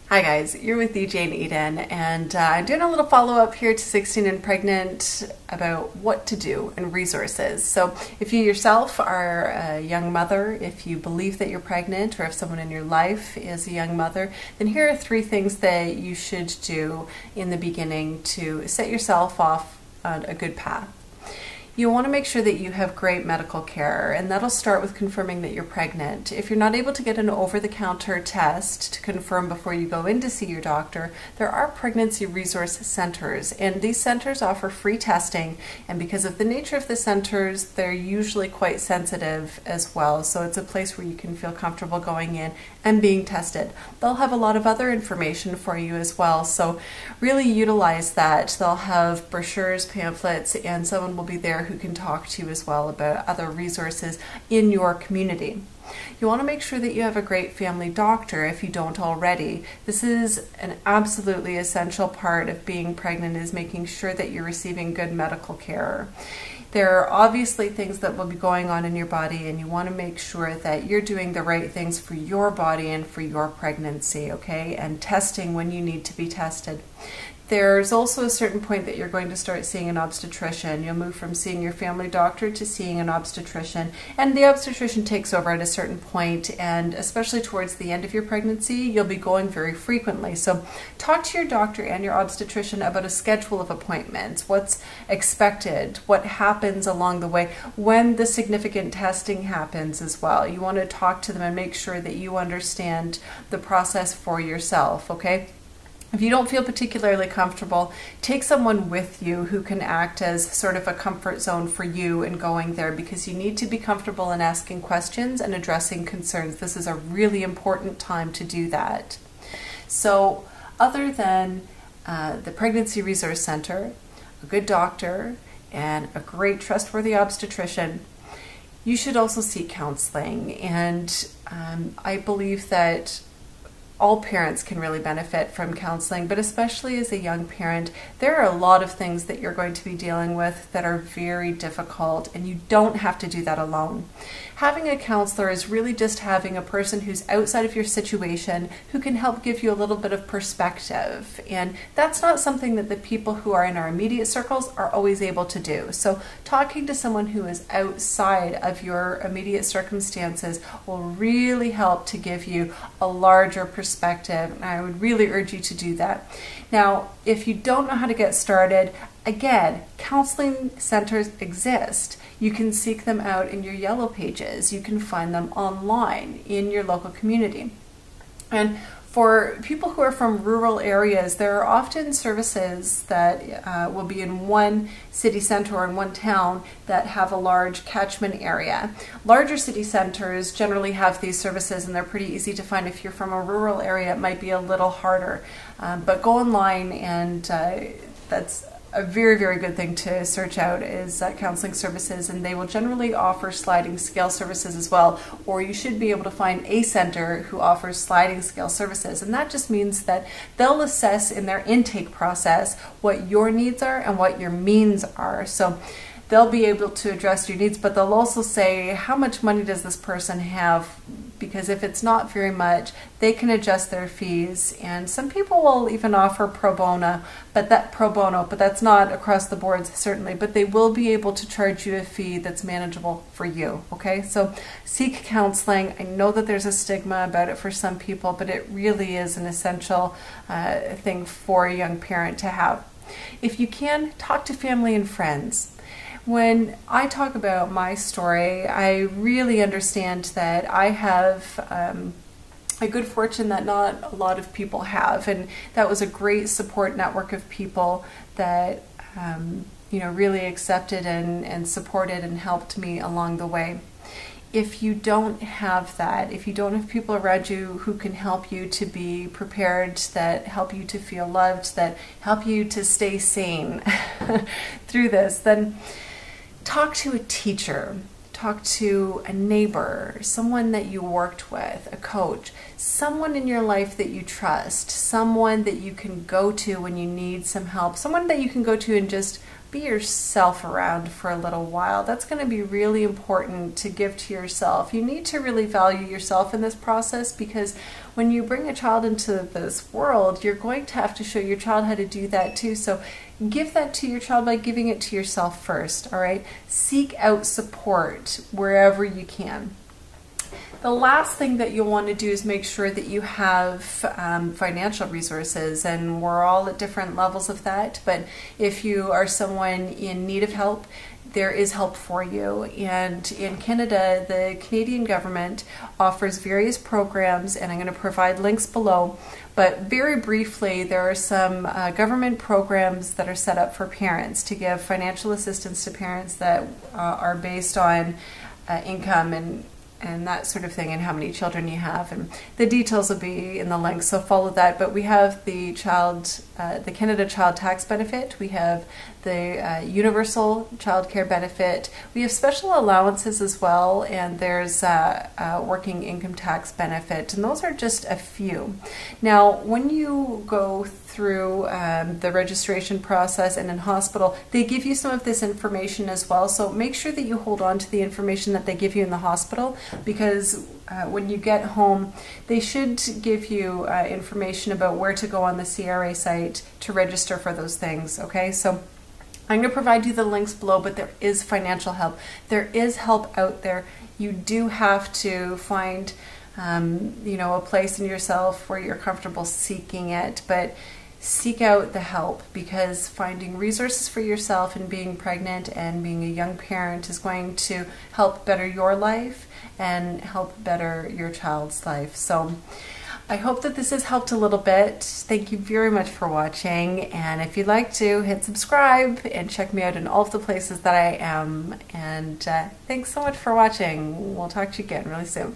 Hi guys, you're with DJ and Eden, and I'm doing a little follow-up here to 16 and Pregnant about what to do and resources. So if you yourself are a young mother, if you believe that you're pregnant, or if someone in your life is a young mother, then here are 3 things that you should do in the beginning to set yourself off on a good path. You want to make sure that you have great medical care, and that'll start with confirming that you're pregnant. If you're not able to get an over-the-counter test to confirm before you go in to see your doctor, there are pregnancy resource centers, and these centers offer free testing, and because of the nature of the centers, they're usually quite sensitive as well, so it's a place where you can feel comfortable going in and being tested. They'll have a lot of other information for you as well, so really utilize that. They'll have brochures, pamphlets, and someone will be there who can talk to you as well about other resources in your community. You want to make sure that you have a great family doctor if you don't already. This is an absolutely essential part of being pregnant, is making sure that you're receiving good medical care. There are obviously things that will be going on in your body, and you want to make sure that you're doing the right things for your body and for your pregnancy, okay? And testing when you need to be tested. There's also a certain point that you're going to start seeing an obstetrician. You'll move from seeing your family doctor to seeing an obstetrician, and the obstetrician takes over at a certain point, and especially towards the end of your pregnancy, you'll be going very frequently. So talk to your doctor and your obstetrician about a schedule of appointments, what's expected, what happens along the way, when the significant testing happens as well. You want to talk to them and make sure that you understand the process for yourself, okay? If you don't feel particularly comfortable, take someone with you who can act as sort of a comfort zone for you in going there, because you need to be comfortable in asking questions and addressing concerns. This is a really important time to do that. So other than the Pregnancy Resource Center, a good doctor, and a great trustworthy obstetrician, you should also seek counseling. And I believe that all parents can really benefit from counseling, but especially as a young parent, there are a lot of things that you're going to be dealing with that are very difficult, and you don't have to do that alone. Having a counselor is really just having a person who's outside of your situation who can help give you a little bit of perspective, and that's not something that the people who are in our immediate circles are always able to do. So talking to someone who is outside of your immediate circumstances will really help to give you a larger perspective, and I would really urge you to do that. Now, if you don't know how to get started, again, counseling centers exist. You can seek them out in your yellow pages. You can find them online in your local community. And for people who are from rural areas, there are often services that will be in one city center or in one town that have a large catchment area. Larger city centers generally have these services, and they're pretty easy to find. If you're from a rural area, it might be a little harder. But go online, and that's a very, very good thing to search out is counseling services, and they will generally offer sliding scale services as well, or you should be able to find a center who offers sliding scale services, and that just means that they'll assess in their intake process what your needs are and what your means are. So they'll be able to address your needs, but they'll also say, how much money does this person have? Because if it's not very much, they can adjust their fees. And some people will even offer pro bono, but that's not across the board certainly, but they will be able to charge you a fee that's manageable for you, okay? So seek counseling. I know that there's a stigma about it for some people, but it really is an essential thing for a young parent to have. If you can, talk to family and friends. When I talk about my story, I really understand that I have a good fortune that not a lot of people have, and that was a great support network of people that really accepted and supported and helped me along the way. If you don't have that, if you don't have people around you who can help you to be prepared, that help you to feel loved, that help you to stay sane through this, then talk to a teacher, talk to a neighbor, someone that you worked with, a coach, someone in your life that you trust, someone that you can go to when you need some help, someone that you can go to and just be yourself around for a little while. That's going to be really important to give to yourself. You need to really value yourself in this process, because when you bring a child into this world, you're going to have to show your child how to do that too. So give that to your child by giving it to yourself first, all right? Seek out support wherever you can. The last thing that you'll want to do is make sure that you have financial resources, and we're all at different levels of that, but if you are someone in need of help, there is help for you. And in Canada, the Canadian government offers various programs, and I'm going to provide links below. But very briefly, there are some government programs that are set up for parents to give financial assistance to parents that are based on income and that sort of thing, and how many children you have, and the details will be in the links, so follow that. But we have the Canada Child Tax Benefit, we have the Universal Child Care Benefit, we have special allowances as well, and there's a working income tax benefit, and those are just a few. Now, when you go through the registration process and in hospital, they give you some of this information as well, so make sure that you hold on to the information that they give you in the hospital, because when you get home, they should give you information about where to go on the CRA site to register for those things, okay? So I'm going to provide you the links below, but there is financial help. There is help out there. You do have to find a place in yourself where you're comfortable seeking it, but seek out the help, because finding resources for yourself and being pregnant and being a young parent is going to help better your life and help better your child's life. So I hope that this has helped a little bit. Thank you very much for watching, and if you'd like to, hit subscribe and check me out in all of the places that I am. And thanks so much for watching. We'll talk to you again really soon.